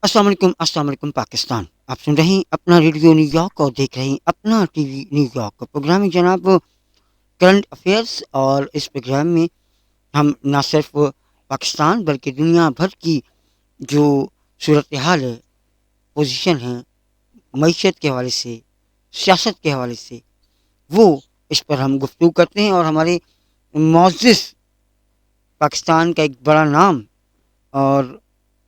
السلام علیکم پاکستان. آپ سن رہے ہیں اپنا ریڈیو نیو یارک اور دیکھ رہے ہیں اپنا ٹی وی نیو یارک کا پروگرام ہے جناب کرنٹ افیئرس. اور اس پروگرام میں ہم نہ صرف پاکستان بلکہ دنیا بھر کی جو صورتحال ہے، پوزیشن ہے، معیشت کے حوالے سے، سیاست کے حوالے سے، وہ اس پر ہم گفتگو کرتے ہیں. اور ہمارے معزز پاکستان کا ایک بڑا نام اور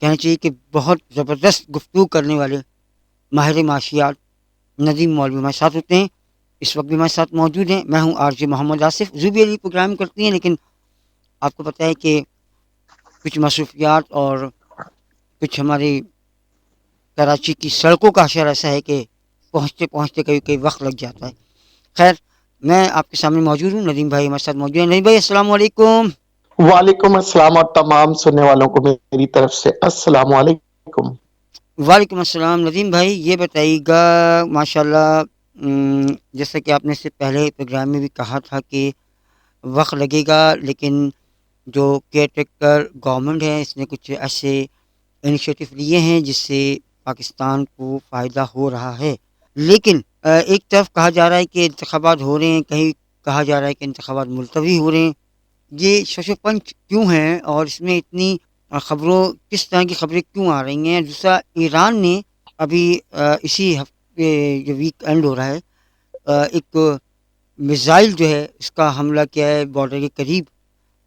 کہنا چاہیے کہ بہت زبردست گفتگو کرنے والے ماہر معاشیات ندیم مولوی ہمارے ساتھ ہوتے ہیں. اس وقت بھی ہمارے ساتھ موجود ہیں. میں ہوں آر جے محمد آصف. زوبی علی پروگرام کرتی ہیں، لیکن آپ کو پتہ ہے کہ کچھ مصروفیات اور کچھ ہماری کراچی کی سڑکوں کا اثر ایسا ہے کہ پہنچتے پہنچتے کبھی کبھی وقت لگ جاتا ہے. خیر، میں آپ کے سامنے موجود ہوں. ندیم بھائی ہمارے ساتھ موجود ہیں. ندیم بھائی السلام علیکم. وعلیکم السلام، اور تمام سننے والوں کو میری طرف سے السلام علیکم. وعلیکم السلام. ندیم بھائی یہ بتائیے گا، ماشاء اللہ جیسا کہ آپ نے اس سے پہلے پروگرام میں بھی کہا تھا کہ وقت لگے گا، لیکن جو کیئر ٹیکر گورنمنٹ ہے اس نے کچھ ایسے انیشیٹو لیے ہیں جس سے پاکستان کو فائدہ ہو رہا ہے. لیکن ایک طرف کہا جا رہا ہے کہ انتخابات ہو رہے ہیں، کہیں کہا جا رہا ہے کہ انتخابات ملتوی ہو رہے ہیں. یہ شش و پنچ کیوں ہیں اور اس میں اتنی خبروں کس طرح کی خبریں کیوں آ رہی ہیں؟ دوسرا، ایران نے ابھی اسی ہفتے جو ویک اینڈ ہو رہا ہے ایک میزائل جو ہے اس کا حملہ کیا ہے بارڈر کے قریب.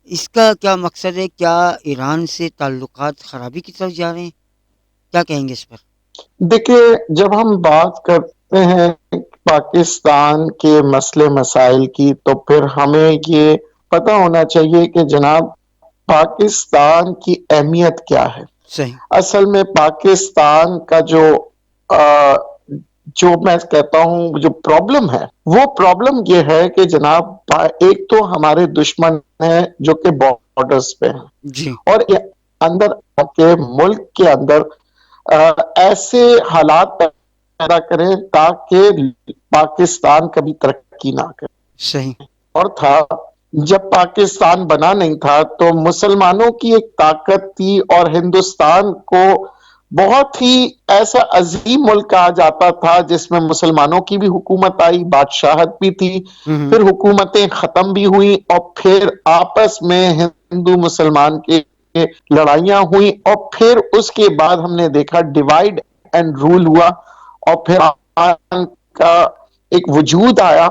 اس کا کیا مقصد ہے؟ کیا ایران سے تعلقات خرابی کی طرف جا رہے ہیں؟ کیا کہیں گے اس پر؟ دیکھیے، جب ہم بات کرتے ہیں پاکستان کے مسئلے مسائل کی تو پھر ہمیں یہ پتہ ہونا چاہیے کہ جناب پاکستان کی اہمیت کیا ہے. صحیح. اصل میں پاکستان کا جو میں کہتا ہوں جو پرابلم ہے، وہ پرابلم یہ ہے کہ جناب ایک تو ہمارے دشمن ہیں جو کہ بارڈرز پہ ہیں، جی. اور اندر کے ملک کے اندر ایسے حالات پیدا کریں تاکہ پاکستان کبھی ترقی نہ کرے. صحیح. اور تھا جب پاکستان بنا نہیں تھا تو مسلمانوں کی ایک طاقت تھی، اور ہندوستان کو بہت ہی ایسا عظیم ملک کہا جاتا تھا جس میں مسلمانوں کی بھی حکومت آئی، بادشاہت بھی تھی، پھر حکومتیں ختم بھی ہوئی، اور پھر آپس میں ہندو مسلمان کے لڑائیاں ہوئی، اور پھر اس کے بعد ہم نے دیکھا ڈیوائیڈ اینڈ رول ہوا، اور پھر کا ایک وجود آیا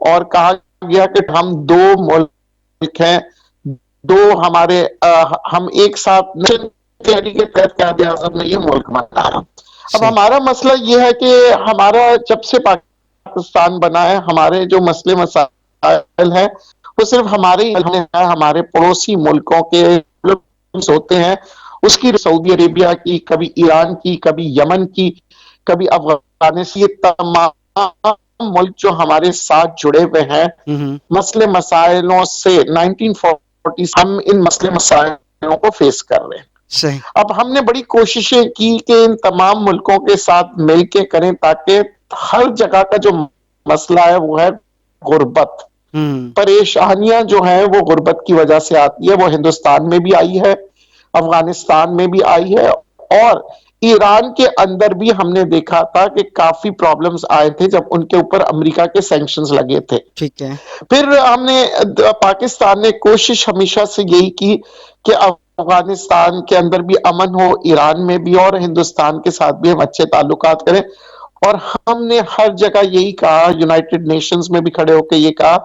اور کہا گیا کہ ہم دو ملک ہیں، دو ہمارے ہم ایک ساتھ یہ ملک بنایا. اب ہمارا مسئلہ یہ ہے کہ ہمارا جب سے پاکستان بنا ہے ہمارے جو مسئلے مسائل ہیں وہ صرف ہمارے پڑوسی ملکوں کے ہوتے ہیں. اس کی سعودی عربیہ کی، کبھی ایران کی، کبھی یمن کی، کبھی افغانستان. یہ تمام ملک جو ہمارے ساتھ جڑے ہوئے ہیں مسئلے مسائلوں سے 1940 ہم ان مسئلے مسائلوں کو فیس کر رہے ہیں. صحیح. اب ہم نے بڑی کوششیں کی کہ ان تمام ملکوں کے ساتھ مل کے کریں تاکہ ہر جگہ کا جو مسئلہ ہے وہ ہے غربت. پریشانیاں جو ہیں وہ غربت کی وجہ سے آتی ہے. وہ ہندوستان میں بھی آئی ہے، افغانستان میں بھی آئی ہے، اور ایران کے اندر بھی ہم نے دیکھا تھا کہ کافی پرابلمز آئے تھے جب ان کے اوپر امریکہ کے سینکشنز لگے تھے. ٹھیک ہے. پھر ہم نے پاکستان نے کوشش ہمیشہ سے یہی کی کہ افغانستان کے اندر بھی امن ہو، ایران میں بھی، اور ہندوستان کے ساتھ بھی ہم اچھے تعلقات کریں. اور ہم نے ہر جگہ یہی کہا، یونائٹڈ نیشنز میں بھی کھڑے ہو کے یہ کہا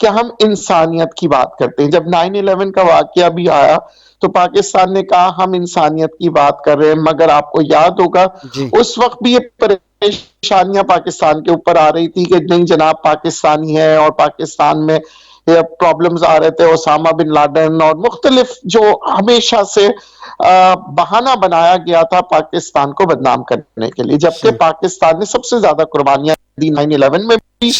کہ ہم انسانیت کی بات کرتے ہیں. جب 9/11 کا واقعہ بھی آیا تو پاکستان نے کہا ہم انسانیت کی بات کر رہے ہیں، مگر آپ کو یاد ہوگا اس وقت بھی یہ پریشانیاں پاکستان کے اوپر آ رہی تھی کہ نہیں جناب پاکستانی ہے، اور پاکستان میں پرابلمز آ رہے تھے، اسامہ بن لادن اور مختلف جو ہمیشہ سے بہانہ بنایا گیا تھا پاکستان کو بدنام کرنے کے لیے. جبکہ پاکستان نے سب سے زیادہ قربانیاں دی 9/11 میں بھی.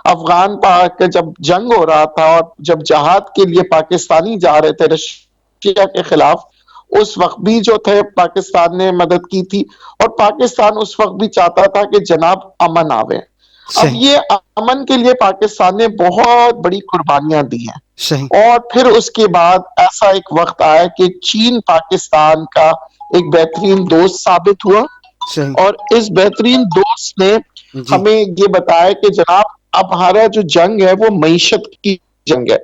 افغان پاک جب جنگ ہو رہا تھا اور جب جہاد کے لیے پاکستانی جا رہے تھے رشیا کے خلاف، اس وقت بھی جو تھے پاکستان نے مدد کی تھی. اور پاکستان اس وقت بھی چاہتا تھا کہ جناب امن آوے. اب یہ امن کے لیے پاکستان نے بہت بڑی قربانیاں دی ہیں. اور پھر اس کے بعد ایسا ایک وقت آیا کہ چین پاکستان کا ایک بہترین دوست ثابت ہوا، صحیح اور اس بہترین دوست نے جی ہمیں یہ بتایا کہ جناب اب ہمارا جو جنگ ہے وہ معیشت کی جنگ ہے۔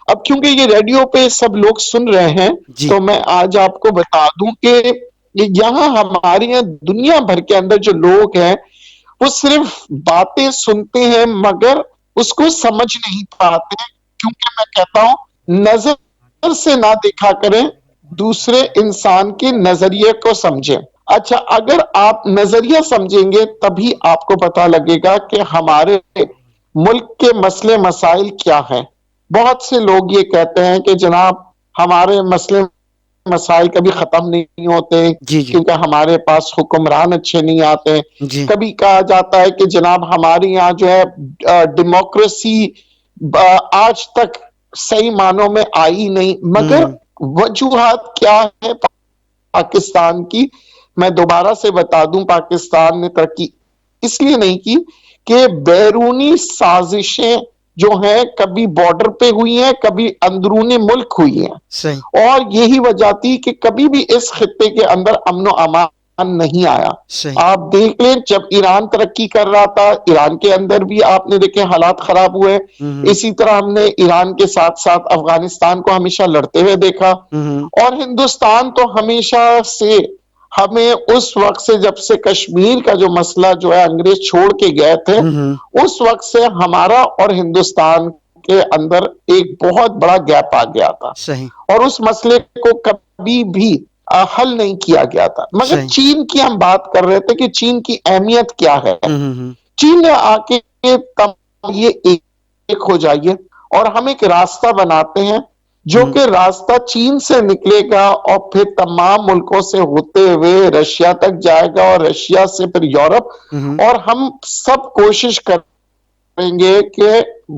اب کیونکہ یہ ریڈیو پہ سب لوگ سن رہے ہیں جی تو میں آج آپ کو بتا دوں کہ یہاں ہمارے یہاں دنیا بھر کے اندر جو لوگ ہیں وہ صرف باتیں سنتے ہیں مگر اس کو سمجھ نہیں پاتے، کیونکہ میں کہتا ہوں نظر سے نہ دیکھا کریں، دوسرے انسان کے نظریے کو سمجھیں۔ اچھا، اگر آپ نظریہ سمجھیں گے تبھی آپ کو پتہ لگے گا کہ ہمارے ملک کے مسئلے مسائل کیا ہیں۔ بہت سے لوگ یہ کہتے ہیں کہ جناب ہمارے مسئلے مسائل کبھی ختم نہیں ہوتے جی جی کیونکہ ہمارے پاس حکمران اچھے نہیں آتے۔ جی کبھی کہا جاتا ہے کہ جناب ہمارے یہاں جو ہے ڈیموکریسی آج تک صحیح معنوں میں آئی نہیں، مگر وجوہات کیا ہے پاکستان کی؟ میں دوبارہ سے بتا دوں، پاکستان نے ترقی اس لیے نہیں کی کہ بیرونی سازشیں جو ہیں کبھی بارڈر پہ ہوئی ہیں، کبھی اندرون ملک ہوئی ہیں، صحیح اور یہی وجہ تھی کہ کبھی بھی اس خطے کے اندر امن و امان نہیں آیا۔ صحیح آپ دیکھ لیں جب ایران ترقی کر رہا تھا، ایران کے اندر بھی آپ نے دیکھے حالات خراب ہوئے۔ اسی طرح ہم نے ایران کے ساتھ ساتھ افغانستان کو ہمیشہ لڑتے ہوئے دیکھا، اور ہندوستان تو ہمیشہ سے ہمیں اس وقت سے جب سے کشمیر کا جو مسئلہ جو ہے انگریز چھوڑ کے گئے تھے، اس وقت سے ہمارا اور ہندوستان کے اندر ایک بہت بڑا گیپ آ گیا تھا، صحیح اور اس مسئلے کو کبھی بھی حل نہیں کیا گیا تھا۔ مگر صحیح چین کی ہم بات کر رہے تھے کہ چین کی اہمیت کیا ہے۔ چین نے آ کے یہ ایک ہو جائیے اور ہم ایک راستہ بناتے ہیں جو کہ راستہ چین سے نکلے گا اور پھر تمام ملکوں سے ہوتے ہوئے رشیا تک جائے گا، اور رشیا سے پھر یورپ، اور ہم سب کوشش کریں گے کہ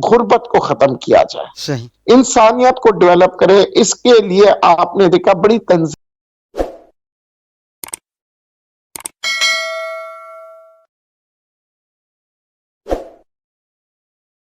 غربت کو ختم کیا جائے، صحیح انسانیت کو ڈیولپ کرے۔ اس کے لیے آپ نے دیکھا بڑی تنظیم